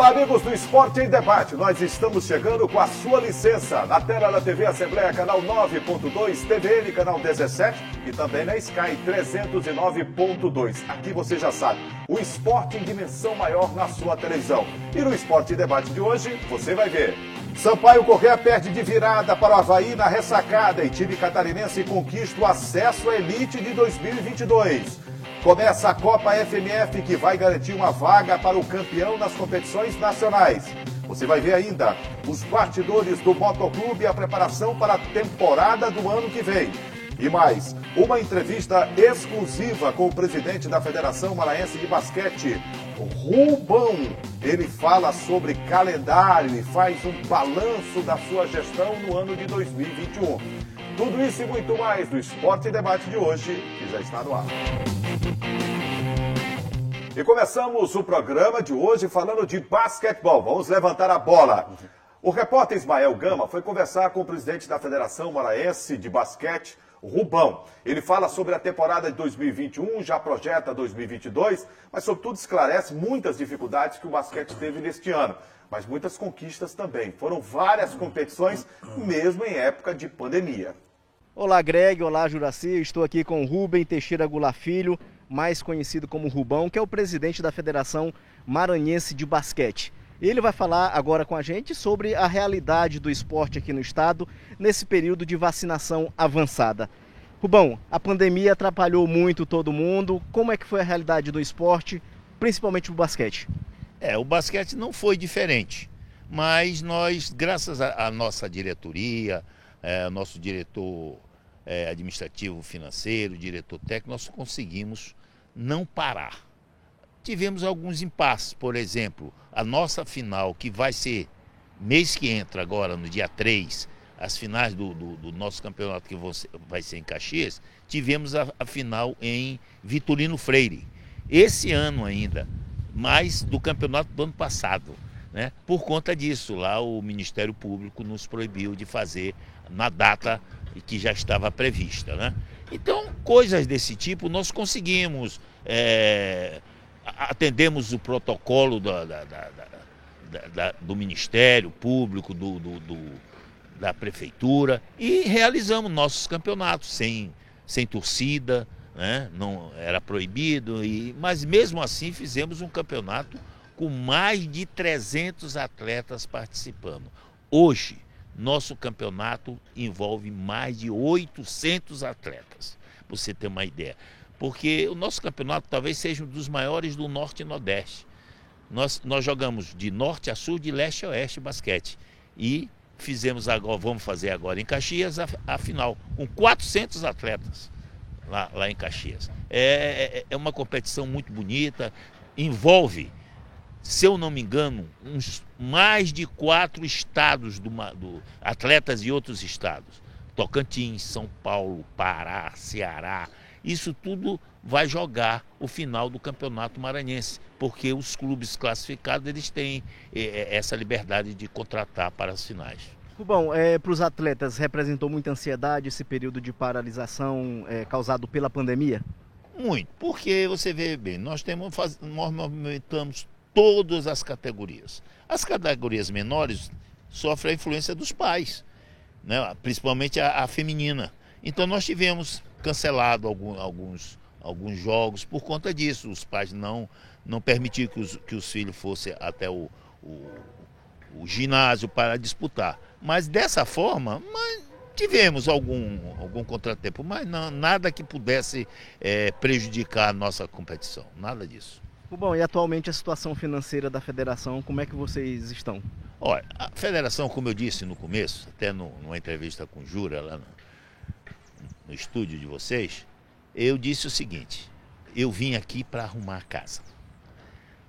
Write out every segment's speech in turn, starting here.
Olá, amigos do Esporte em Debate. Nós estamos chegando com a sua licença na tela da TV Assembleia, canal 9.2, TVN, canal 17 e também na Sky 309.2. Aqui você já sabe, o esporte em dimensão maior na sua televisão. E no Esporte em Debate de hoje, você vai ver. Sampaio Corrêa perde de virada para o Avaí na ressacada e time catarinense conquista o acesso à elite de 2022. Começa a Copa FMF, que vai garantir uma vaga para o campeão nas competições nacionais. Você vai ver ainda os bastidores do Motoclube e a preparação para a temporada do ano que vem. E mais, uma entrevista exclusiva com o presidente da Federação Maranhense de Basquete, Rubão. Ele fala sobre calendário e faz um balanço da sua gestão no ano de 2021. Tudo isso e muito mais do Esporte e Debate de hoje, que já está no ar. E começamos o programa de hoje falando de basquetebol. Vamos levantar a bola. O repórter Ismael Gama foi conversar com o presidente da Federação Maranhense de Basquete, Rubão. Ele fala sobre a temporada de 2021, já projeta 2022, mas sobretudo esclarece muitas dificuldades que o basquete teve neste ano. Mas muitas conquistas também. Foram várias competições, mesmo em época de pandemia. Olá, Greg. Olá, Juraci. Eu estou aqui com o Rubem Teixeira Goulart Filho, mais conhecido como Rubão, que é o presidente da Federação Maranhense de Basquete. Ele vai falar agora com a gente sobre a realidade do esporte aqui no estado nesse período de vacinação avançada. Rubão, a pandemia atrapalhou muito todo mundo. Como é que foi a realidade do esporte, principalmente o basquete? O basquete não foi diferente, mas nós, graças à nossa diretoria, nosso diretor administrativo, financeiro, diretor técnico, nós conseguimos não parar. Tivemos alguns impasses, por exemplo, a nossa final, que vai ser mês que entra agora, no dia 3, as finais do nosso campeonato, que vai ser em Caxias, tivemos a final em Vitorino Freire. Esse ano ainda, mais do campeonato do ano passado, né? Por conta disso, lá o Ministério Público nos proibiu de fazer na data que já estava prevista, né? Então, coisas desse tipo nós conseguimos, atendemos o protocolo do Ministério Público, da Prefeitura e realizamos nossos campeonatos sem torcida, né? Não era proibido, mas mesmo assim fizemos um campeonato com mais de 300 atletas participando. Hoje, nosso campeonato envolve mais de 800 atletas, para você ter uma ideia. Porque o nosso campeonato talvez seja um dos maiores do Norte e Nordeste. Nós jogamos de norte a sul, de leste a oeste basquete. E vamos fazer agora em Caxias a final, com 400 atletas lá em Caxias. É uma competição muito bonita, envolve, se eu não me engano, mais de 4 estados, atletas de outros estados. Tocantins, São Paulo, Pará, Ceará. Isso tudo vai jogar o final do Campeonato Maranhense, porque os clubes classificados eles têm essa liberdade de contratar para as finais. Rubão, para os atletas representou muita ansiedade esse período de paralisação causado pela pandemia? Muito, porque você vê bem, nós movimentamos todas as categorias. As categorias menores sofrem a influência dos pais, né? Principalmente a feminina. Então nós tivemos cancelado alguns jogos por conta disso. Os pais não permitiram que os filhos fossem até o ginásio para disputar. Mas dessa forma, tivemos algum contratempo, mas nada que pudesse prejudicar a nossa competição, nada disso. Bom, e atualmente a situação financeira da federação, como é que vocês estão? Olha, a federação, como eu disse no começo, até numa entrevista com o Jura lá no estúdio de vocês, eu disse o seguinte: eu vim aqui para arrumar a casa.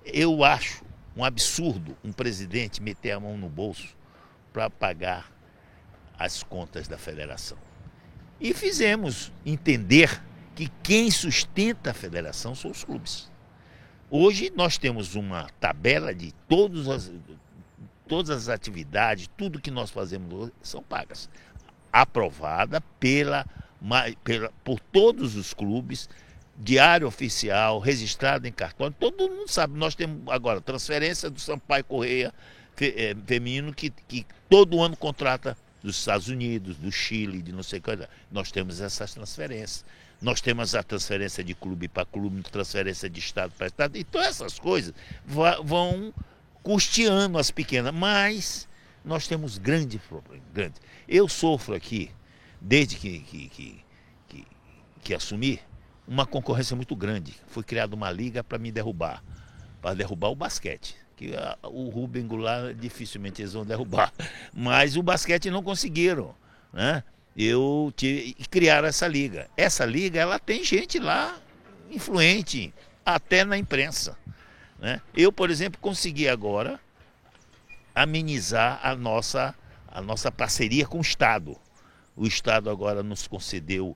Eu acho um absurdo um presidente meter a mão no bolso para pagar as contas da federação. E fizemos entender que quem sustenta a federação são os clubes. Hoje nós temos uma tabela de todas as atividades, tudo que nós fazemos hoje são pagas. Aprovada por todos os clubes, diário oficial, registrado em cartório. Todo mundo sabe. Nós temos agora transferência do Sampaio Corrêa feminino que todo ano contrata dos Estados Unidos, do Chile, de não sei o que. Nós temos essas transferências. Nós temos a transferência de clube para clube, transferência de estado para estado. Então essas coisas vão custeando as pequenas. Mas nós temos grandes problemas. Eu sofro aqui, desde que assumi, uma concorrência muito grande. Foi criada uma liga para me derrubar, para derrubar o basquete. Que o Rubem Goulart dificilmente eles vão derrubar. Mas o basquete não conseguiram, né? Eu tive que criar essa liga. Essa liga, ela tem gente lá influente, até na imprensa, né? Eu, por exemplo, consegui agora amenizar a nossa parceria com o Estado. O Estado agora nos concedeu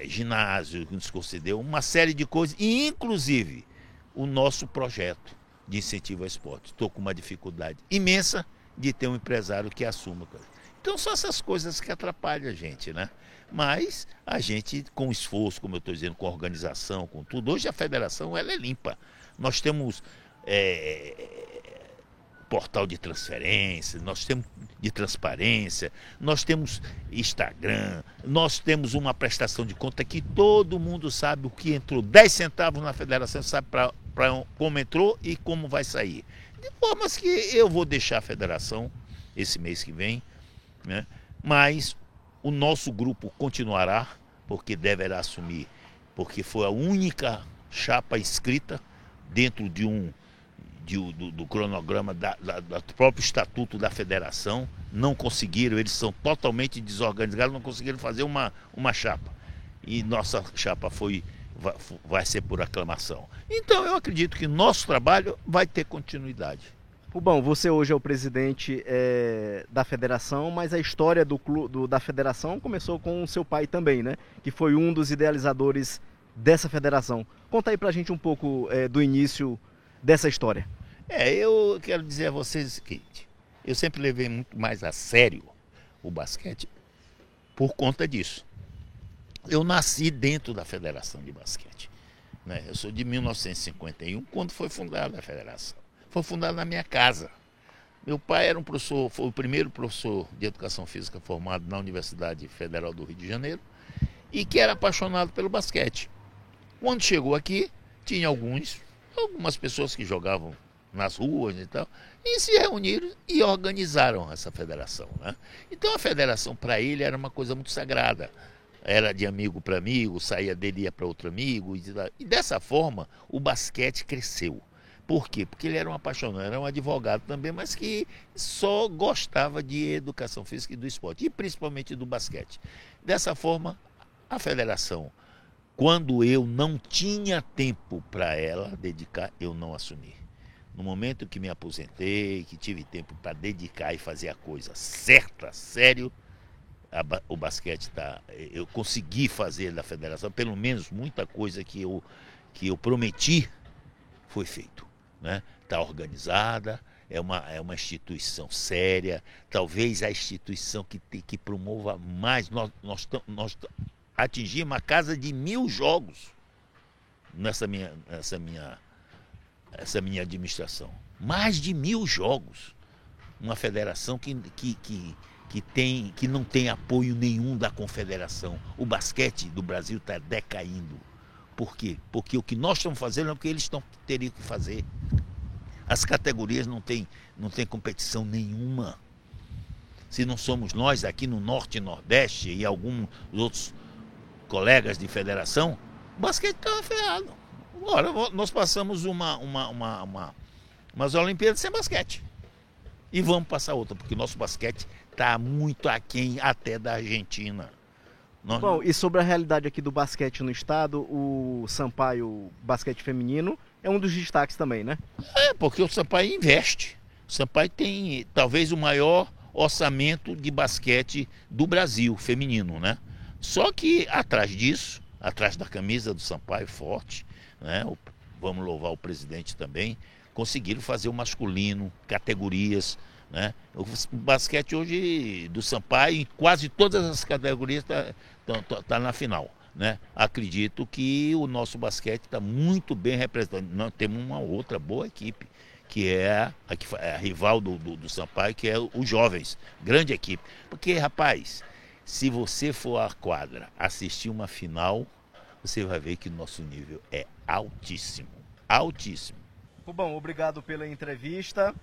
ginásio, nos concedeu uma série de coisas, e inclusive o nosso projeto de incentivo ao esporte. Estou com uma dificuldade imensa de ter um empresário que assuma. Então são essas coisas que atrapalham a gente, né? Mas a gente, com esforço, como eu estou dizendo, com organização, com tudo, hoje a federação ela é limpa. Nós temos portal de transferência, nós temos de transparência, nós temos Instagram, nós temos uma prestação de conta que todo mundo sabe o que entrou 10 centavos na federação, sabe como entrou e como vai sair. De formas que eu vou deixar a federação esse mês que vem, né? Mas o nosso grupo continuará, porque deverá assumir, porque foi a única chapa inscrita dentro do cronograma do próprio estatuto da federação. Não conseguiram, eles são totalmente desorganizados, não conseguiram fazer uma chapa. E nossa chapa vai ser por aclamação. Então eu acredito que nosso trabalho vai ter continuidade. Rubão, você hoje é o presidente da federação, mas a história da federação começou com o seu pai também, né? Que foi um dos idealizadores dessa federação. Conta aí pra gente um pouco do início dessa história. Eu quero dizer a vocês o seguinte: eu sempre levei muito mais a sério o basquete por conta disso. Eu nasci dentro da Federação de Basquete, né? Eu sou de 1951, quando foi fundada a federação. Foi fundada na minha casa. Meu pai era um professor, foi o primeiro professor de educação física formado na Universidade Federal do Rio de Janeiro e que era apaixonado pelo basquete. Quando chegou aqui, tinha algumas pessoas que jogavam nas ruas e tal, e se reuniram e organizaram essa federação, né? Então a federação para ele era uma coisa muito sagrada. Era de amigo para amigo, saía dele e ia para outro amigo. E dessa forma o basquete cresceu. Por quê? Porque ele era um apaixonado, era um advogado também, mas que só gostava de educação física e do esporte, e principalmente do basquete. Dessa forma, a federação, quando eu não tinha tempo para ela dedicar, eu não assumi. No momento que me aposentei, que tive tempo para dedicar e fazer a coisa certa, sério, o basquete eu consegui fazer da federação, pelo menos muita coisa que eu prometi foi feito, né? Está organizada, é uma instituição séria, talvez a instituição que promova mais. Nós atingimos a casa de 1000 jogos nessa minha administração. Mais de 1000 jogos. Uma federação que não tem apoio nenhum da confederação. O basquete do Brasil está decaindo. Por quê? Porque o que nós estamos fazendo é o que eles teriam que fazer. As categorias não têm competição nenhuma. Se não somos nós aqui no Norte e Nordeste e alguns outros colegas de federação, o basquete estava ferrado. Agora nós passamos umas Olimpíadas sem basquete. E vamos passar outra, porque nosso basquete está muito aquém até da Argentina. Bom, e sobre a realidade aqui do basquete no estado, o Sampaio Basquete Feminino é um dos destaques também, né? Porque o Sampaio investe. O Sampaio tem talvez o maior orçamento de basquete do Brasil, feminino, né? Só que atrás disso, atrás da camisa do Sampaio forte, né? Vamos louvar o presidente também, conseguiram fazer o masculino, categorias, né? O basquete hoje do Sampaio, em quase todas as categorias, tá na final. né? Acredito que o nosso basquete está muito bem representado. Nós temos uma outra boa equipe, que é a rival do Sampaio, que é os Jovens, grande equipe. Porque, rapaz, se você for à quadra assistir uma final, você vai ver que o nosso nível é altíssimo, altíssimo. Rubão, obrigado pela entrevista.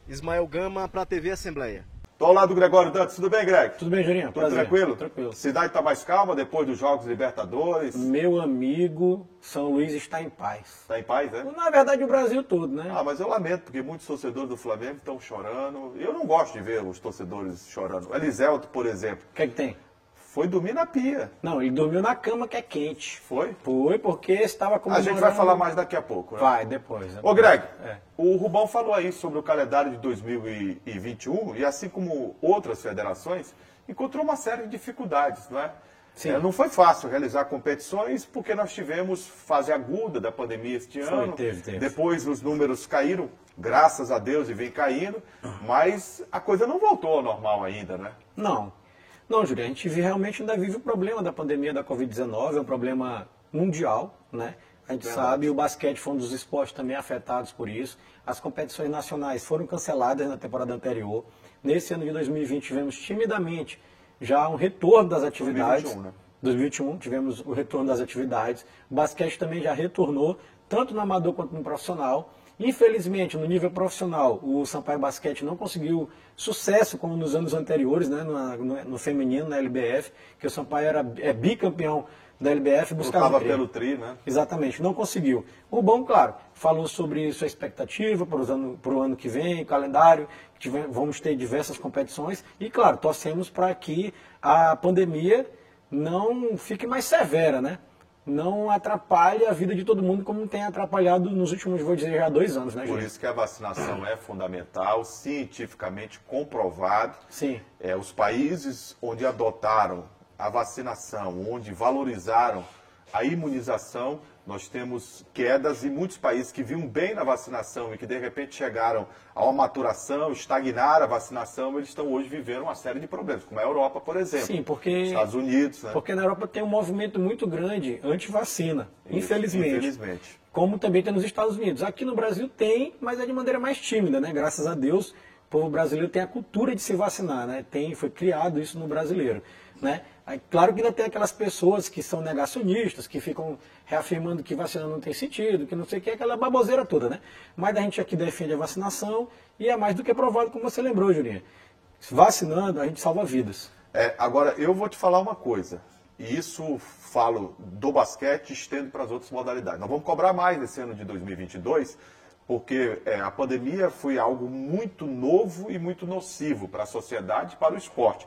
Ismael Gama para a TV Assembleia. Tô ao lado do Gregório Dantas. Tudo bem, Greg? Tudo bem, Juninho? Tudo tranquilo? Tranquilo. Cidade está mais calma depois dos Jogos Libertadores? Meu amigo, São Luís está em paz. Está em paz, né? Na verdade, o Brasil todo, né? Ah, mas eu lamento, porque muitos torcedores do Flamengo estão chorando. Eu não gosto de ver os torcedores chorando. O Eliselto, por exemplo, O que é que tem? foi dormir na pia. Não, ele dormiu na cama que é quente. Foi? Foi porque estava A comemorando... gente vai falar mais daqui a pouco, né? Vai, depois. Ô, Greg, É. o Rubão falou aí sobre o calendário de 2021 e assim como outras federações, encontrou uma série de dificuldades, não é? Sim. Não foi fácil realizar competições porque nós tivemos fase aguda da pandemia este ano. Teve. Depois os números caíram, graças a Deus, e vem caindo, mas a coisa não voltou ao normal ainda, né? Não, Júlio, a gente realmente ainda vive o problema da pandemia da Covid-19, é um problema mundial, né? A gente sabe, o basquete foi um dos esportes também afetados por isso. As competições nacionais foram canceladas na temporada anterior. Nesse ano de 2020 tivemos timidamente já um retorno das atividades. 2021, né? 2021 tivemos o retorno das atividades. O basquete também já retornou, tanto no amador quanto no profissional. Infelizmente, no nível profissional, o Sampaio Basquete não conseguiu sucesso como nos anos anteriores, né, no feminino, na LBF, que o Sampaio é bicampeão da LBF, buscava Lutava pelo tri, né? Exatamente, não conseguiu. O Rubão, claro, falou sobre sua expectativa para o ano que vem, calendário, vamos ter diversas competições e, claro, torcemos para que a pandemia não fique mais severa, né? Não atrapalhe a vida de todo mundo como tem atrapalhado nos últimos, vou dizer, já 2 anos, né, Por gente? isso que a vacinação é fundamental, cientificamente comprovado. Sim. Os países onde adotaram a vacinação, onde valorizaram a imunização, nós temos quedas e muitos países que vinham bem na vacinação e que de repente chegaram a uma maturação, estagnaram a vacinação, eles estão hoje vivendo uma série de problemas, como a Europa, por exemplo. Sim, porque Estados Unidos, né? Porque na Europa tem um movimento muito grande anti-vacina, infelizmente. Infelizmente. Como também tem nos Estados Unidos. Aqui no Brasil tem, mas é de maneira mais tímida, né? Graças a Deus, o povo brasileiro tem a cultura de se vacinar, né? Foi criado isso no brasileiro, né? Aí, claro que ainda tem aquelas pessoas que são negacionistas, que ficam reafirmando que vacina não tem sentido, que não sei o que, aquela baboseira toda, né? Mas a gente aqui defende a vacinação e é mais do que provado, como você lembrou, Julinha. Vacinando, a gente salva vidas. Agora, eu vou te falar uma coisa, e isso falo do basquete e estendo para as outras modalidades. Nós vamos cobrar mais nesse ano de 2022, porque a pandemia foi algo muito novo e muito nocivo para a sociedade e para o esporte.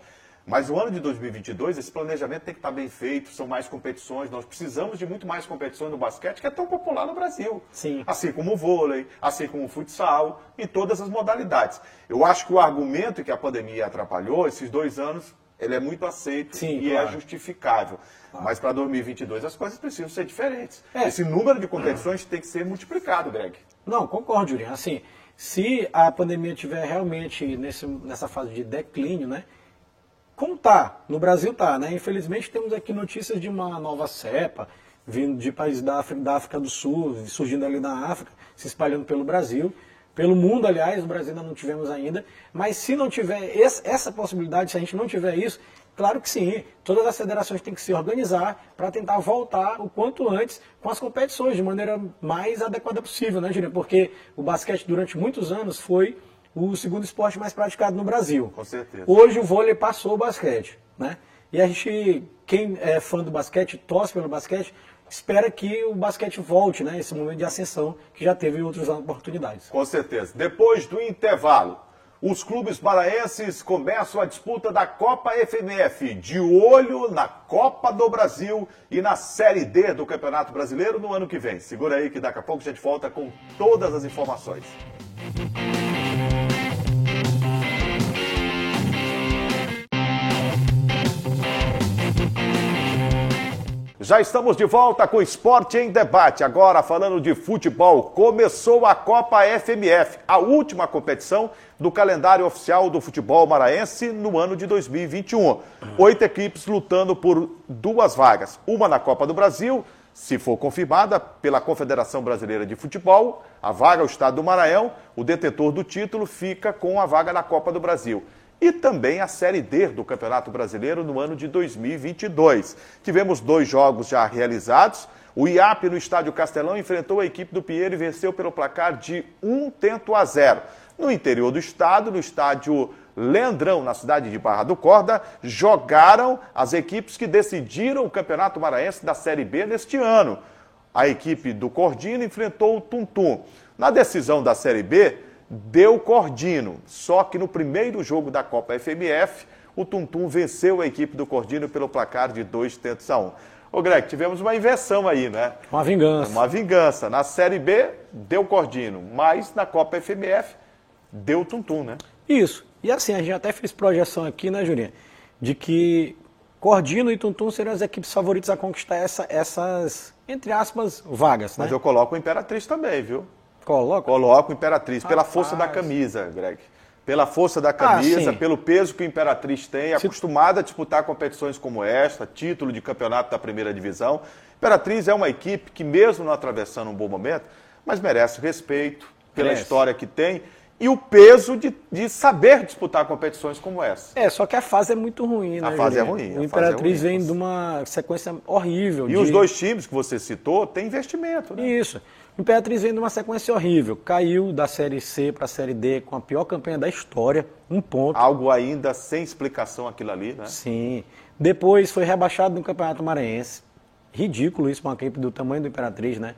Mas o ano de 2022, esse planejamento tem que estar bem feito, são mais competições, nós precisamos de muito mais competições no basquete, que é tão popular no Brasil. Sim. Assim como o vôlei, assim como o futsal, em todas as modalidades. Eu acho que o argumento que a pandemia atrapalhou, esses 2 anos, ele é muito aceito. Sim, e claro. é justificável. Mas para 2022 as coisas precisam ser diferentes. É. Esse número de competições tem que ser multiplicado, Greg. Não, concordo, Julinha. Assim, se a pandemia estiver realmente nessa fase de declínio, né? Como tá? No Brasil tá, né? Infelizmente temos aqui notícias de uma nova cepa vindo de países da África do Sul, surgindo ali na África, se espalhando pelo Brasil, pelo mundo, aliás, o Brasil ainda não tivemos ainda. Mas se não tiver essa possibilidade, se a gente não tiver isso, claro que sim, todas as federações têm que se organizar para tentar voltar o quanto antes com as competições, de maneira mais adequada possível, né, Julinho? Porque o basquete durante muitos anos foi o segundo esporte mais praticado no Brasil. Com certeza. Hoje o vôlei passou o basquete, né? E a gente, quem é fã do basquete, torce pelo basquete, espera que o basquete volte, né? Esse momento de ascensão que já teve em outras oportunidades. Com certeza. Depois do intervalo, os clubes paraenses começam a disputa da Copa FMF, de olho na Copa do Brasil e na Série D do Campeonato Brasileiro no ano que vem. Segura aí que daqui a pouco a gente volta com todas as informações. Já estamos de volta com Esporte em Debate. Agora falando de futebol, começou a Copa FMF, a última competição do calendário oficial do futebol maranhense no ano de 2021. 8 equipes lutando por 2 vagas. Uma na Copa do Brasil, se for confirmada pela Confederação Brasileira de Futebol, a vaga ao estado do Maranhão, o detentor do título fica com a vaga na Copa do Brasil. E também a Série D do Campeonato Brasileiro no ano de 2022. Tivemos 2 jogos já realizados. O IAP no Estádio Castelão enfrentou a equipe do Pinheiro e venceu pelo placar de 1-0. No interior do estado, no estádio Leandrão, na cidade de Barra do Corda, jogaram as equipes que decidiram o Campeonato Maranhense da Série B neste ano. A equipe do Cordino enfrentou o Tuntum. Na decisão da Série B, deu Cordino, só que no primeiro jogo da Copa FMF, o Tuntum venceu a equipe do Cordino pelo placar de 2-1. Ô Greg, tivemos uma inversão aí, né? Uma vingança. Uma vingança. Na Série B, deu Cordino, mas na Copa FMF, deu Tuntum, né? Isso. E assim, a gente até fez projeção aqui, né, Jurinha? De que Cordino e Tuntum seriam as equipes favoritas a conquistar essas, entre aspas, vagas, né? Mas eu coloco o Imperatriz também, viu? Coloco o Imperatriz, pela força da camisa, Greg. Pela força da camisa, pelo peso que o Imperatriz tem, acostumada a disputar competições como esta, título de campeonato da primeira divisão. Imperatriz é uma equipe que, mesmo não atravessando um bom momento, mas merece respeito pela história que tem e o peso de saber disputar competições como essa. Só que a fase é muito ruim, né? A fase é ruim. O Imperatriz vem de uma sequência horrível. E os 2 times que você citou têm investimento, né? Isso. O Imperatriz vem de uma sequência horrível. Caiu da Série C para a Série D com a pior campanha da história, 1 ponto. Algo ainda sem explicação aquilo ali, né? Sim. Depois foi rebaixado no Campeonato Maranhense. Ridículo isso para uma equipe do tamanho do Imperatriz, né?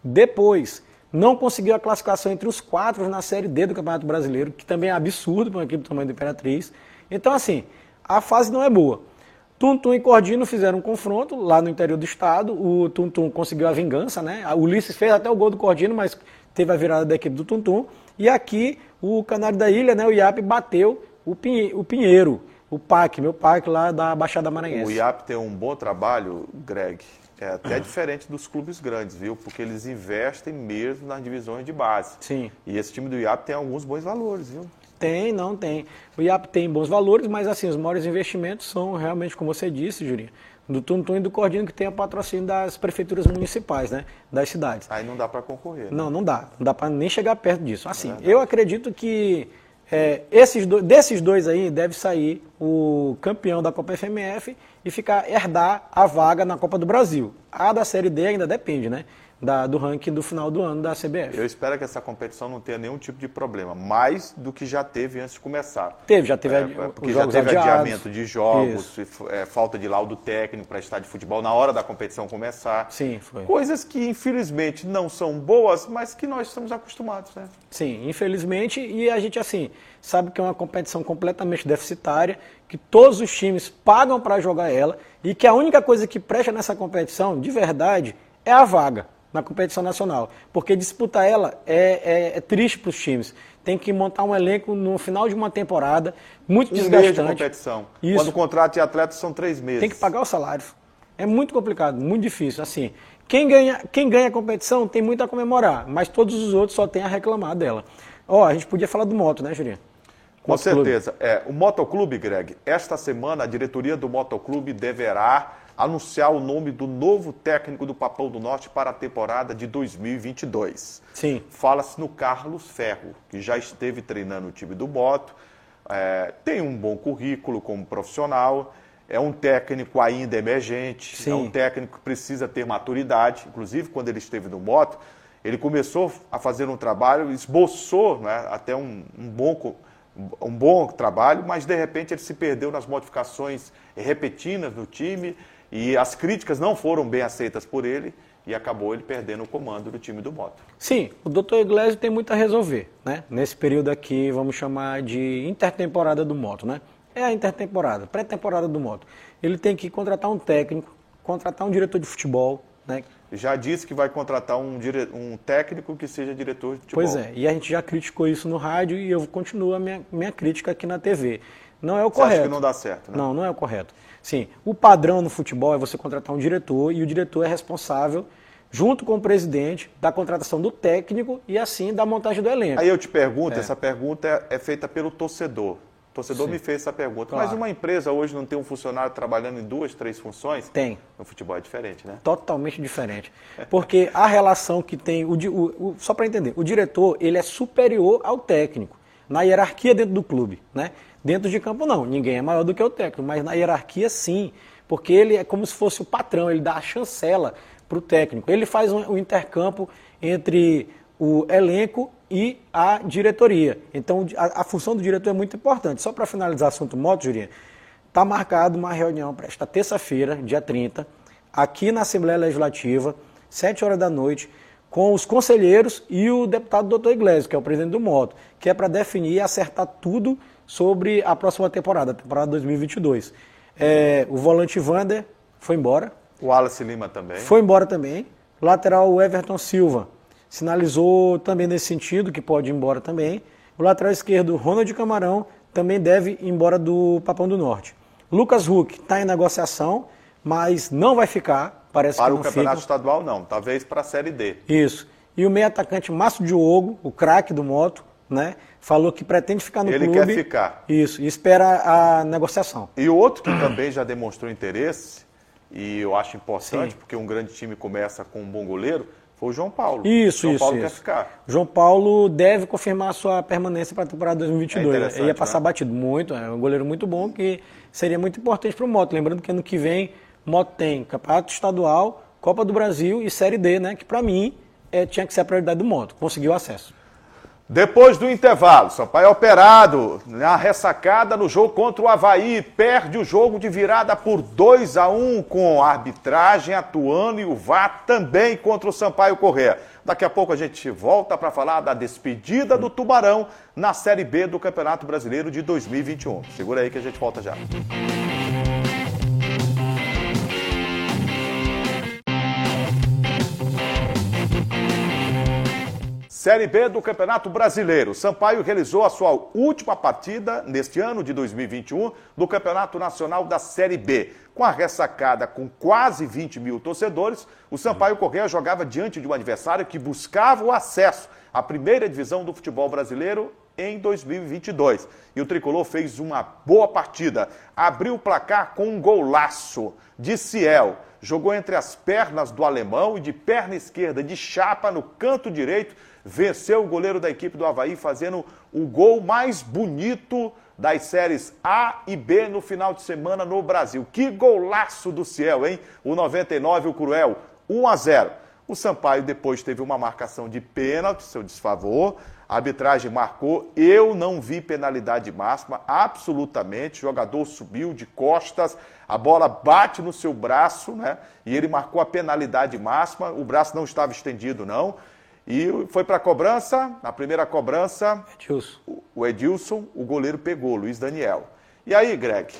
Depois não conseguiu a classificação entre os 4 na Série D do Campeonato Brasileiro, que também é absurdo para uma equipe do tamanho do Imperatriz. Então, assim, a fase não é boa. Tuntum e Cordino fizeram um confronto lá no interior do estado. O Tuntum conseguiu a vingança, né? O Ulisses fez até o gol do Cordino, mas teve a virada da equipe do Tuntum. E aqui o Canário da Ilha, né? O IAP bateu o Pinheiro, o PAC, meu PAC lá da Baixada Maranhense. O IAP tem um bom trabalho, Greg. É até diferente dos clubes grandes, viu? Porque eles investem mesmo nas divisões de base. Sim. E esse time do IAP tem alguns bons valores, viu? Tem. O IAP tem bons valores, mas assim, os maiores investimentos são realmente, como você disse, Jurinho, do Tuntum e do Cordino, que tem o patrocínio das prefeituras municipais, né? Das cidades. Aí não dá para concorrer, né? Não dá. Não dá para nem chegar perto disso. Assim, eu acredito que desses 2 aí deve sair o campeão da Copa FMF e herdar a vaga na Copa do Brasil. A da Série D ainda depende, né? Do ranking do final do ano da CBF. Eu espero que essa competição não tenha nenhum tipo de problema, mais do que já teve antes de começar. Já teve porque já teve adiamento de jogos, falta de laudo técnico para estádio de futebol na hora da competição começar. Sim, foi. Coisas que, infelizmente, não são boas, mas que nós estamos acostumados, né? Sim, infelizmente, e a gente, assim, sabe que é uma competição completamente deficitária, que todos os times pagam para jogar ela, e que a única coisa que presta nessa competição, de verdade, é a vaga na competição nacional, porque disputar ela é triste para os times. Tem que montar um elenco no final de uma temporada, muito desgastante. De competição. Isso. Quando o contrato de atletas são 3 meses. Tem que pagar os salários. É muito complicado, muito difícil. Assim, quem ganha a competição tem muito a comemorar, mas todos os outros só têm a reclamar dela. A gente podia falar do Moto, né, Jurinho? Com certeza. O Motoclube, Greg, esta semana a diretoria do Motoclube deverá anunciar o nome do novo técnico do Papão do Norte para a temporada de 2022. Sim. Fala-se no Carlos Ferro, que já esteve treinando o time do Moto, tem um bom currículo como profissional, é um técnico ainda emergente, Sim. É um técnico que precisa ter maturidade. Inclusive, quando ele esteve no Moto, ele começou a fazer um trabalho, esboçou, né, até um bom trabalho, mas de repente ele se perdeu nas modificações repetidas no time e as críticas não foram bem aceitas por ele e acabou ele perdendo o comando do time do Moto. Sim, o Dr. Iglesias tem muito a resolver, né? Nesse período aqui, vamos chamar de intertemporada do Moto, né? É a intertemporada, pré-temporada do Moto. Ele tem que contratar um técnico, contratar um diretor de futebol, né? Já disse que vai contratar um técnico que seja diretor de futebol. Pois é, e a gente já criticou isso no rádio e eu continuo a minha crítica aqui na TV. não é o Você acha correto. que não dá certo, né? Não, não é o correto. Sim, o padrão no futebol é você contratar um diretor e o diretor é responsável, junto com o presidente, da contratação do técnico e assim da montagem do elenco. Aí eu te pergunto, essa pergunta é feita pelo torcedor. O torcedor Sim. me fez essa pergunta. Claro. Mas uma empresa hoje não tem um funcionário trabalhando em 2, 3 funções? Tem. No futebol é diferente, né? Totalmente diferente. Porque a relação que tem, só para entender, o diretor ele é superior ao técnico, na hierarquia dentro do clube, né? Dentro de campo não, ninguém é maior do que o técnico, mas na hierarquia sim, porque ele é como se fosse o patrão, ele dá a chancela para o técnico. Ele faz um intercampo entre o elenco e a diretoria. Então a função do diretor é muito importante. Só para finalizar o assunto moto, Jurinha, está marcado uma reunião para esta terça-feira, dia 30, aqui na Assembleia Legislativa, 7 horas da noite, com os conselheiros e o deputado Dr. Iglesias, que é o presidente do Moto, que é para definir e acertar tudo sobre a próxima temporada, a temporada 2022. O volante Vander foi embora. O Wallace Lima também. Foi embora também. O lateral Everton Silva sinalizou também nesse sentido, que pode ir embora também. O lateral esquerdo Ronald Camarão também deve ir embora do Papão do Norte. Lucas Huck está em negociação, mas não vai ficar, parece Para que o não campeonato fica. estadual não, talvez para a Série D. Isso. E o meio atacante Márcio Diogo, o craque do Moto, né, falou que pretende ficar no clube. Ele quer ficar. Isso, e espera a negociação. E o outro que também já demonstrou interesse, e eu acho importante, Sim. porque um grande time começa com um bom goleiro, foi o João Paulo. Isso, João isso, Paulo isso. quer ficar. João Paulo deve confirmar a sua permanência para a temporada 2022. interessante, Ele ia passar né? batido muito, é um goleiro muito bom, que seria muito importante para o Moto. Lembrando que ano que vem o Moto tem Campeonato Estadual, Copa do Brasil e Série D, né? Que para mim tinha que ser a prioridade do Moto. Conseguiu acesso. Depois do intervalo, Sampaio é operado na ressacada no jogo contra o Avaí, perde o jogo de virada por 2-1 com a arbitragem atuando e o VAR também contra o Sampaio Corrêa. Daqui a pouco a gente volta para falar da despedida do Tubarão na Série B do Campeonato Brasileiro de 2021. Segura aí que a gente volta já. Série B do Campeonato Brasileiro. Sampaio realizou a sua última partida neste ano de 2021 do Campeonato Nacional da Série B. Com a ressacada com quase 20 mil torcedores, o Sampaio Corrêa jogava diante de um adversário que buscava o acesso à primeira divisão do futebol brasileiro em 2022. E o Tricolor fez uma boa partida. Abriu o placar com um golaço de Ciel. Jogou entre as pernas do alemão e de perna esquerda de chapa no canto direito. Venceu o goleiro da equipe do Avaí, fazendo o gol mais bonito das séries A e B no final de semana no Brasil. Que golaço do Ciel, hein? O 99, o Cruel, 1-0. O Sampaio depois teve uma marcação de pênalti, seu desfavor. A arbitragem marcou, eu não vi penalidade máxima, absolutamente. O jogador subiu de costas, a bola bate no seu braço, né? E ele marcou a penalidade máxima, o braço não estava estendido, não. E foi para a cobrança, na primeira cobrança, o Edilson, o goleiro pegou, Luiz Daniel. E aí, Greg,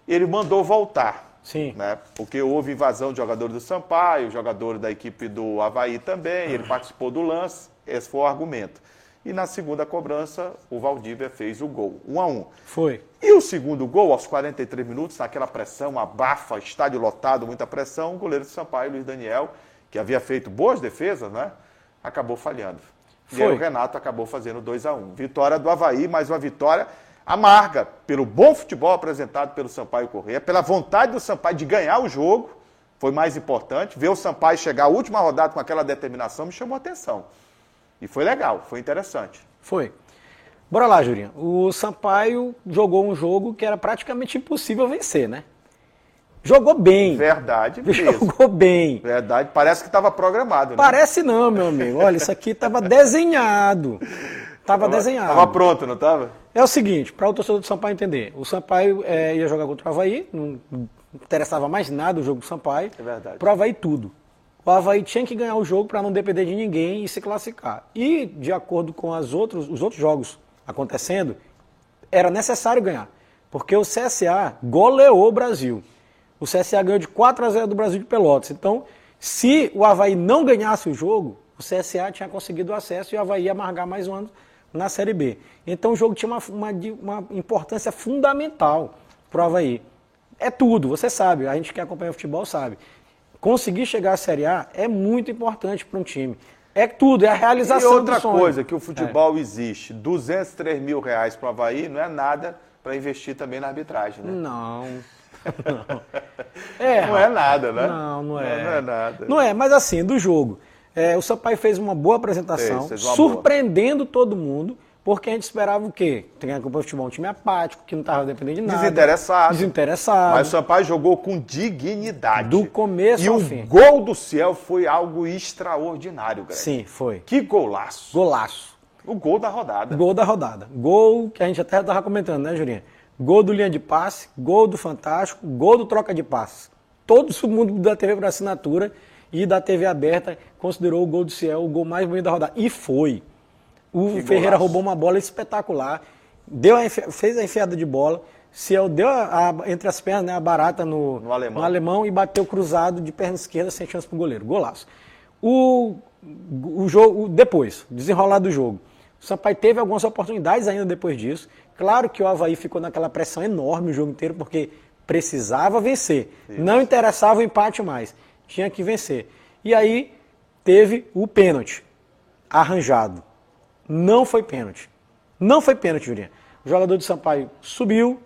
ele mandou voltar. Sim. Né? Porque houve invasão de jogadores do Sampaio, jogadores da equipe do Avaí também, ele participou do lance, esse foi o argumento. E na segunda cobrança, o Valdívia fez o gol, 1-1. Foi. E o segundo gol, aos 43 minutos, naquela pressão, abafa, estádio lotado, muita pressão, o goleiro do Sampaio, Luiz Daniel, que havia feito boas defesas, né? Acabou falhando. E aí o Renato acabou fazendo 2-1. Vitória do Avaí, mais uma vitória amarga pelo bom futebol apresentado pelo Sampaio Corrêa, pela vontade do Sampaio de ganhar o jogo, foi mais importante. Ver o Sampaio chegar à última rodada com aquela determinação me chamou a atenção. E foi legal, foi interessante. Foi. Bora lá, Jurinha. O Sampaio jogou um jogo que era praticamente impossível vencer, né? Jogou bem. Verdade mesmo. Jogou bem. Verdade, parece que estava programado, né? Parece não, meu amigo. Olha, isso aqui estava desenhado. Estava desenhado. Estava pronto, não estava? É o seguinte, para o torcedor do Sampaio entender, o Sampaio ia jogar contra o Avaí, não interessava mais nada o jogo do Sampaio. É verdade. Para o Avaí tudo. O Avaí tinha que ganhar o jogo para não depender de ninguém e se classificar. E, de acordo com os outros jogos acontecendo, era necessário ganhar. Porque o CSA goleou o Brasil. O CSA ganhou de 4-0 do Brasil de Pelotas. Então, se o Avaí não ganhasse o jogo, o CSA tinha conseguido o acesso e o Avaí ia amargar mais um ano na Série B. Então o jogo tinha uma importância fundamental para o Avaí. É tudo, você sabe, a gente que acompanha o futebol sabe. Conseguir chegar à Série A é muito importante para um time. É tudo, é a realização do sonho. E outra coisa, que o futebol existe, R$203 mil para o Avaí não é nada para investir também na arbitragem, né? Não. Não é nada, né? Não é. Não é nada. Não é, mas assim, do jogo. O Sampaio fez uma boa apresentação, Fez uma surpreendendo todo mundo, porque a gente esperava o quê? Tem que acompanhar o futebol, um time apático, que não estava dependendo de nada. Desinteressado. Mas o Sampaio jogou com dignidade. Do começo ao fim. E o gol do Ciel foi algo extraordinário, Greg. Sim, foi. Que golaço. Golaço. O gol da rodada. Gol da rodada. Gol que a gente até estava comentando, né, Jurinha? Gol do linha de passe, gol do Fantástico, gol do troca de passes. Todo o mundo da TV por assinatura e da TV aberta considerou o gol do Ciel o gol mais bonito da rodada. E foi. O Ferreira roubou uma bola espetacular, fez a enfiada de bola, Ciel deu entre as pernas, né, a barata no alemão e bateu cruzado de perna esquerda sem chance para o goleiro. Golaço. O jogo, depois, desenrolar do jogo, o Sampaio teve algumas oportunidades ainda depois disso. Claro que o Avaí ficou naquela pressão enorme o jogo inteiro, porque precisava vencer. Isso. Não interessava o empate mais. Tinha que vencer. E aí teve o pênalti arranjado. Não foi pênalti. Não foi pênalti, Jurinha. O jogador do Sampaio subiu,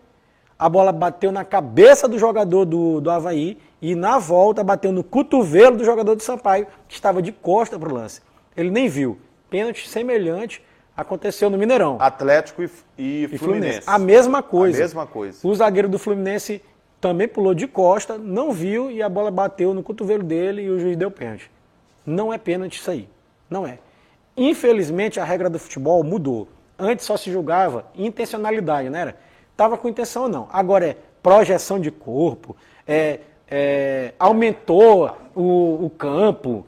a bola bateu na cabeça do jogador do Avaí e na volta bateu no cotovelo do jogador do Sampaio, que estava de costa para o lance. Ele nem viu. Pênalti semelhante aconteceu no Mineirão. Atlético e Fluminense. A mesma coisa. A mesma coisa. O zagueiro do Fluminense também pulou de costa, não viu e a bola bateu no cotovelo dele e o juiz deu pênalti. Não é pênalti isso aí. Não é. Infelizmente a regra do futebol mudou. Antes só se julgava intencionalidade, não era? Estava com intenção ou não. Agora é projeção de corpo, aumentou o campo,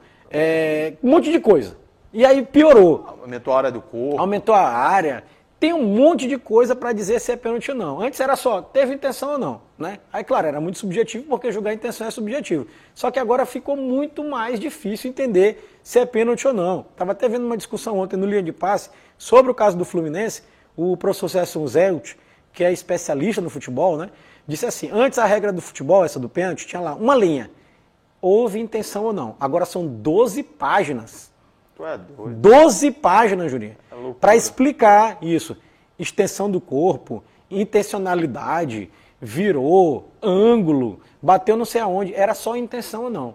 um monte de coisa. E aí piorou. Aumentou a área do corpo. Aumentou a área. Tem um monte de coisa para dizer se é pênalti ou não. Antes era só, teve intenção ou não, né? Aí, claro, era muito subjetivo, porque julgar a intenção é subjetivo. Só que agora ficou muito mais difícil entender se é pênalti ou não. Estava até vendo uma discussão ontem no Linha de Passe sobre o caso do Fluminense. O professor Celso Zelt, que é especialista no futebol, né? Disse assim, antes a regra do futebol, essa do pênalti, tinha lá uma linha. Houve intenção ou não. Agora são 12 páginas. Tu é doido. 12 páginas, Jurinha, para É explicar isso. Extensão do corpo, intencionalidade, virou, ângulo, bateu não sei aonde. Era só intenção ou não.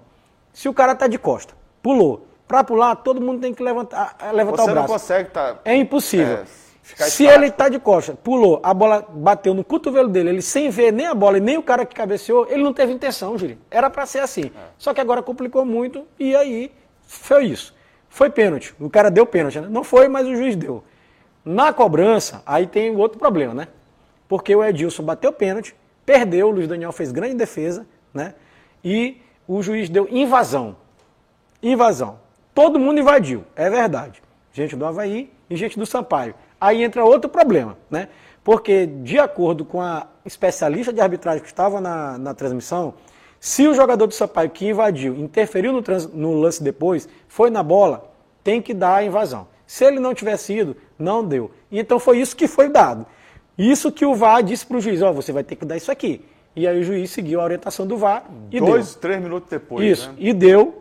Se o cara tá de costa, pulou. Para pular, todo mundo tem que levantar o braço. Você não consegue É impossível. Se ele tá de costa, pulou, a bola bateu no cotovelo dele, ele sem ver nem a bola e nem o cara que cabeceou, ele não teve intenção, Jurinha. Era para ser assim. Só que agora complicou muito e aí foi isso. Foi pênalti. O cara deu pênalti, né? Não foi, mas o juiz deu. Na cobrança, aí tem outro problema, né? Porque o Edilson bateu pênalti, perdeu, o Luiz Daniel fez grande defesa, né? E o juiz deu invasão. Invasão. Todo mundo invadiu, é verdade. Gente do Avaí e gente do Sampaio. Aí entra outro problema, né? Porque, de acordo com a especialista de arbitragem que estava na transmissão, se o jogador do Sampaio que invadiu, interferiu no lance depois, foi na bola, tem que dar a invasão. Se ele não tivesse ido, não deu. E então foi isso que foi dado. Isso que o VAR disse para o juiz, você vai ter que dar isso aqui. E aí o juiz seguiu a orientação do VAR e deu. 3 minutos depois, isso, né? E deu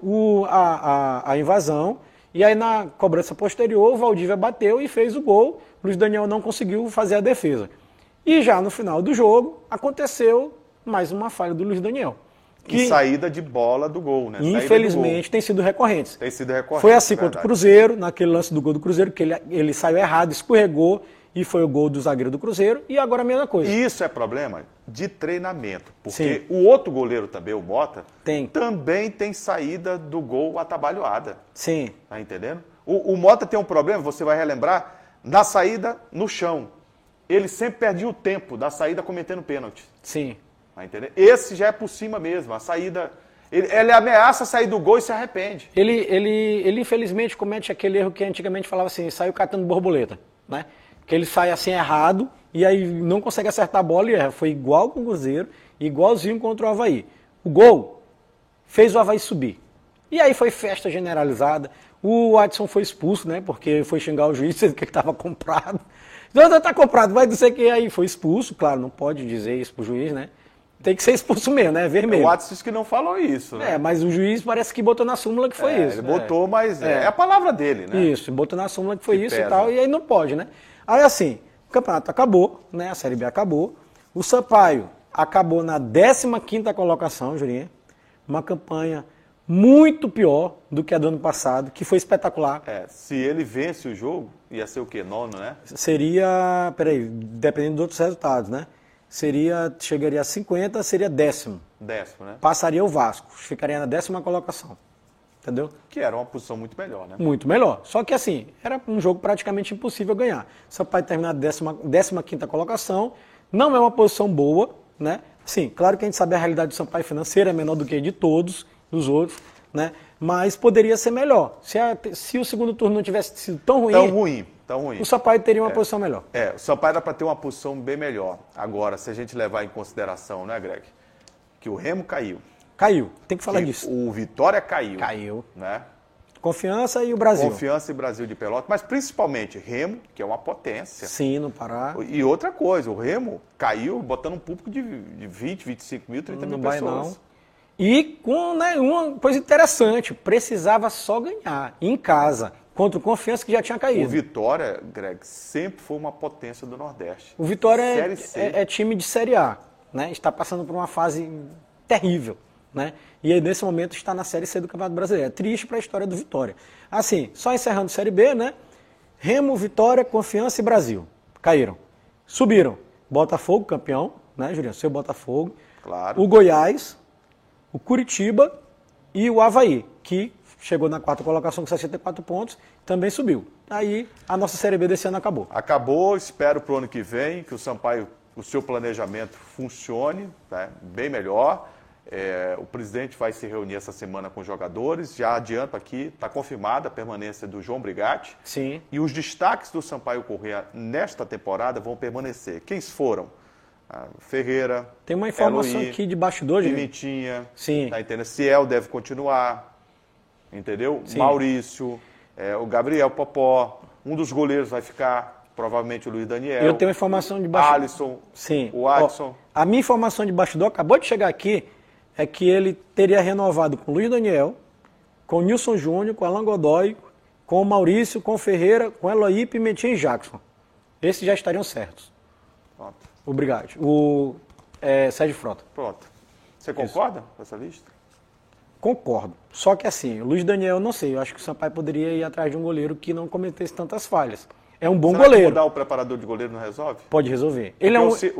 a invasão. E aí na cobrança posterior, o Valdívia bateu e fez o gol. O Luiz Daniel não conseguiu fazer a defesa. E já no final do jogo, aconteceu mais uma falha do Luiz Daniel. E saída de bola do gol, né? Infelizmente tem sido recorrente. Tem sido recorrente. Foi assim contra o Cruzeiro, naquele lance do gol do Cruzeiro, que ele saiu errado, escorregou e foi o gol do zagueiro do Cruzeiro, e agora a mesma coisa. E isso é problema de treinamento, porque o outro goleiro também, o Mota, também tem saída do gol atabalhoada. Sim. Tá entendendo? O Mota tem um problema, você vai relembrar, na saída no chão. Ele sempre perdia o tempo da saída cometendo pênalti. Sim. Tá entendendo? Esse já é por cima mesmo, a saída... Ele ameaça sair do gol e se arrepende. Ele infelizmente comete aquele erro que antigamente falava assim, saiu catando borboleta, né? Que ele sai assim errado e aí não consegue acertar a bola e erra. Foi igual com o Cruzeiro, igualzinho contra o Avaí. O gol fez o Avaí subir. E aí foi festa generalizada. O Adson foi expulso, né? Porque foi xingar o juiz, dizendo que ele estava comprado. Então tá comprado, vai dizer que aí foi expulso. Claro, não pode dizer isso pro juiz, né? Tem que ser expulso mesmo, né? Vermelho. O Adson disse que não falou isso, né? Mas o juiz parece que botou na súmula que foi isso. Ele botou, mas é a palavra dele, né? Isso, botou na súmula que foi Que isso pesa. e tal, e aí não pode, né? Aí assim, o campeonato acabou, né? A Série B acabou. O Sampaio acabou na 15ª colocação, Jurinha. Uma campanha muito pior do que a do ano passado, que foi espetacular. Se ele vence o jogo, ia ser o quê? 9º, né? Seria, dependendo dos outros resultados, né? Chegaria a 50, seria 10º. 10º, né? Passaria o Vasco, ficaria na 10ª colocação. Entendeu? Que era uma posição muito melhor, né? Muito melhor. Só que assim, era um jogo praticamente impossível ganhar. Sampaio terminar na 15ª colocação, não é uma posição boa, né? Sim, claro que a gente sabe a realidade do Sampaio financeira é menor do que a de todos os outros, né? Mas poderia ser melhor. Se o segundo turno não tivesse sido tão ruim, o Sampaio teria uma posição melhor. O Sampaio dá para ter uma posição bem melhor. Agora, se a gente levar em consideração, né, Greg, que o Remo caiu. Caiu, tem que falar que disso. O Vitória caiu. Caiu. Né? Confiança e o Brasil. Confiança e Brasil de Pelotas, mas principalmente Remo, que é uma potência. Sim, no Pará. E outra coisa, o Remo caiu botando um público de 20, 25 mil, 30 mil pessoas. Não. E com uma coisa interessante, precisava só ganhar em casa, contra o Confiança que já tinha caído. O Vitória, Greg, sempre foi uma potência do Nordeste. O Vitória é time de Série A, né? Está passando por uma fase terrível, né? E aí, nesse momento, está na Série C do Campeonato Brasileiro. É triste para a história do Vitória. Assim, só encerrando Série B, né? Remo, Vitória, Confiança e Brasil. Caíram. Subiram. Botafogo, campeão, né, Juliano? Seu Botafogo. Claro. O Goiás, o Curitiba e o Avaí, que chegou na 4ª colocação com 64 pontos, também subiu. Aí, a nossa Série B desse ano acabou. Acabou, espero para o ano que vem que o Sampaio, o seu planejamento funcione, né, bem melhor. O presidente vai se reunir essa semana com os jogadores. Já adianto aqui, está confirmada a permanência do João Brigatti. Sim. E os destaques do Sampaio Corrêa nesta temporada vão permanecer. Quem foram? Ferreira. Tem uma informação aqui de bastidor, gente. Pimentinha. Sim. Tá entendendo? Ciel deve continuar. Entendeu? Sim. Maurício. O Gabriel Popó. Um dos goleiros vai ficar. Provavelmente o Luiz Daniel. Eu tenho uma informação de bastidor. Alisson. Sim. O Adson. A minha informação de bastidor acabou de chegar aqui. É que ele teria renovado com o Luiz Daniel, com o Nilson Júnior, com o Alan Godoy, com o Maurício, com o Ferreira, com o Eloy, Pimentinha e Jackson. Esses já estariam certos. Pronto. Obrigado. Sérgio Frota. Pronto. Você concorda com essa lista? Concordo. Só que assim, o Luiz Daniel, não sei, eu acho que o Sampaio poderia ir atrás de um goleiro que não cometesse tantas falhas. É um bom Será goleiro. Que mudar o preparador de goleiro não resolve? Pode resolver.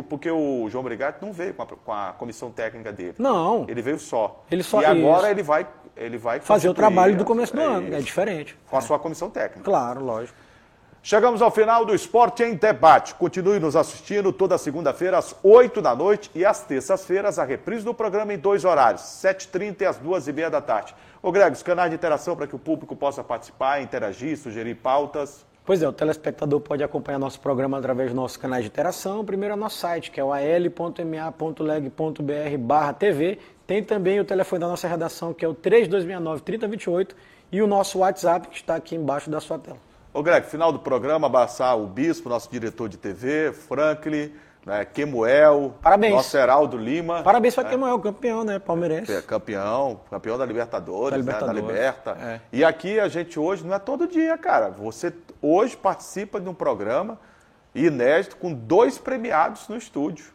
Porque o João Brigatti não veio com a comissão técnica dele. Não. Ele veio só. Ele só e agora isso. ele vai fazer o trabalho do começo do ano. É diferente. Com a sua comissão técnica. Claro, lógico. Chegamos ao final do Esporte em Debate. Continue nos assistindo toda segunda-feira às 8 da noite e às terças-feiras a reprise do programa em 2 horários, 7h30 e às 2h30 da tarde. Ô Greg, os canais de interação para que o público possa participar, interagir, sugerir pautas. Pois é, o telespectador pode acompanhar nosso programa através dos nossos canais de interação. Primeiro é o nosso site, que é o al.ma.leg.br/TV. Tem também o telefone da nossa redação, que é o 3269-3028, e o nosso WhatsApp, que está aqui embaixo da sua tela. Ô Greg, final do programa, abraçar o Bispo, nosso diretor de TV, Franklin, né, Kemuel, parabéns. Nosso Heraldo Lima. Parabéns para Kemuel, campeão, né, palmeirense. Campeão da Libertadores, né, da Liberta. É. E aqui a gente hoje não é todo dia, cara. Você hoje participa de um programa inédito com 2 premiados no estúdio.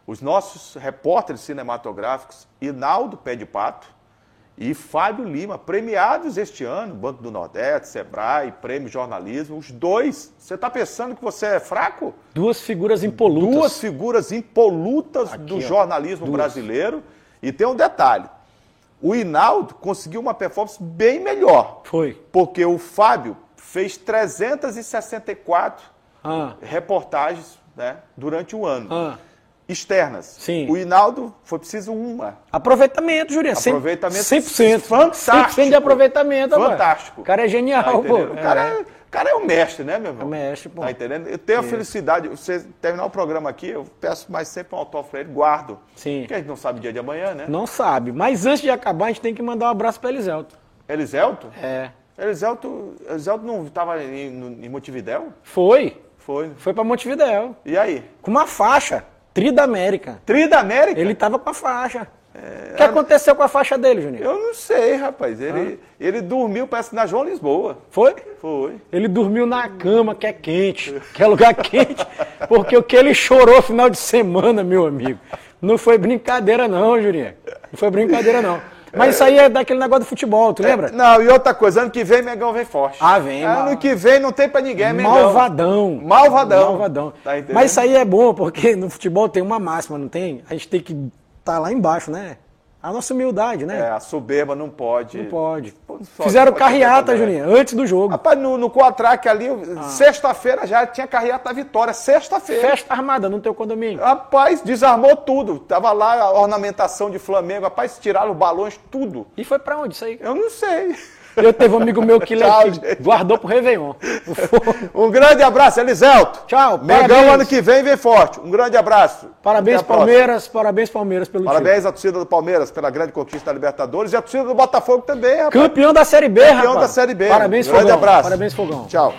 Os nossos repórteres cinematográficos, Hinaldo Pé de Pato e Fábio Lima, premiados este ano, Banco do Nordeste, Sebrae, Prêmio Jornalismo, os 2. Você está pensando que você é fraco? 2 figuras impolutas. 2 figuras impolutas aqui, do jornalismo brasileiro. E tem um detalhe, o Hinaldo conseguiu uma performance bem melhor. Foi. Porque o Fábio fez 364 reportagens, né, durante o ano. Externas. Sim. O Hinaldo foi preciso uma. Aproveitamento, Jurinha. Aproveitamento 100%. Fantástico. 100% de aproveitamento. Fantástico. O cara é genial, tá pô. O cara é o mestre, né, meu irmão? É o mestre, pô. Tá entendendo? Eu tenho a felicidade, você terminar o programa aqui, eu peço mais sempre um autógrafo pra ele, guardo. Sim. Porque a gente não sabe o dia de amanhã, né? Não sabe. Mas antes de acabar, a gente tem que mandar um abraço para Eliselto. Eliselto? É. Eliselto não estava em Montevidéu? Foi Foi. pra Montevidéu. E aí? Com uma faixa, Tri da América. Tri da América? Ele tava com a faixa. O que aconteceu com a faixa dele, Juninho? Eu não sei, rapaz. Ele dormiu, parece, na João Lisboa. Foi? Foi. Ele dormiu na cama, que é quente, que é lugar quente, porque o que ele chorou final de semana, meu amigo, não foi brincadeira não, Juninho. Não foi brincadeira não. Mas isso aí é daquele negócio do futebol, tu lembra? Não, e outra coisa, ano que vem, Mengão vem forte. Ah, vem. Ano que vem não tem pra ninguém, Mengão. Malvadão. Malvadão. Tá entendendo? Mas isso aí é bom, porque no futebol tem uma máxima, não tem? A gente tem que estar lá embaixo, né? A nossa humildade, né? A soberba não pode. Não pode. Só Fizeram pode carreata, ter, Juninho, antes do jogo. Rapaz, no Coatraque ali, sexta-feira já tinha carreata da vitória. Sexta-feira. Festa armada no teu condomínio. Rapaz, desarmou tudo. Tava lá a ornamentação de Flamengo. Rapaz, tiraram os balões, tudo. E foi pra onde isso aí? Eu não sei. Eu teve um amigo meu que Tchau, gente. guardou pro Réveillon. Um grande abraço, Eliselto. Tchau, Mengão parabéns. ano que vem forte. Um grande abraço. Parabéns, Até a próxima. Palmeiras pelo Parabéns à torcida do Palmeiras pela grande conquista da Libertadores e à torcida do Botafogo também, rapaz. time. Campeão da Série B, Campeão rapaz. da Série B. Parabéns, Grande Fogão. abraço. Parabéns, Fogão. Tchau.